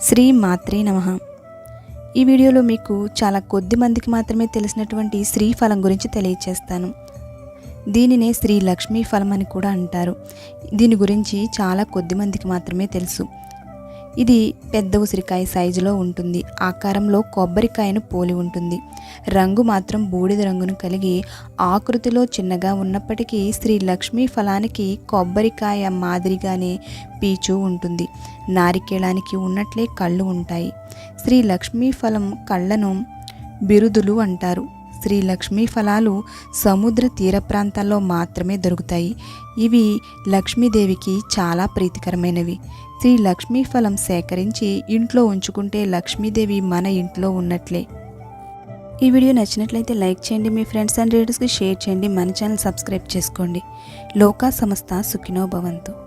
శ్రీ మాత్రే నమః. ఈ వీడియోలో మీకు చాలా కొద్ది మందికి మాత్రమే తెలిసినటువంటి శ్రీఫలం గురించి తెలియచేస్తాను. దీనినే శ్రీ లక్ష్మీ ఫలం అని కూడా అంటారు. దీని గురించి చాలా కొద్ది మందికి మాత్రమే తెలుసు. ఇది పెద్ద ఉసిరికాయ సైజులో ఉంటుంది. ఆకారంలో కొబ్బరికాయను పోలి ఉంటుంది. రంగు మాత్రం బూడిద రంగును కలిగి ఆకృతిలో చిన్నగా ఉన్నప్పటికీ శ్రీ లక్ష్మీ ఫలానికి కొబ్బరికాయ మాదిరిగానే పీచు ఉంటుంది. నారికేళానికి ఉన్నట్లే కళ్ళు ఉంటాయి. శ్రీ లక్ష్మీ ఫలం కళ్ళను బిరుదులు అంటారు. శ్రీ లక్ష్మీ ఫలాలు సముద్ర తీర ప్రాంతాల్లో మాత్రమే దొరుకుతాయి. ఇవి లక్ష్మీదేవికి చాలా ప్రీతికరమైనవి. శ్రీ లక్ష్మీ ఫలం సేకరించి ఇంట్లో ఉంచుకుంటే లక్ష్మీదేవి మన ఇంట్లో ఉన్నట్లే. ఈ వీడియో నచ్చినట్లయితే లైక్ చేయండి, మీ ఫ్రెండ్స్ అండ్ రిలేటివ్స్కి షేర్ చేయండి, మన ఛానల్ సబ్స్క్రైబ్ చేసుకోండి. లోకా సమస్త సుఖినో భవంతు.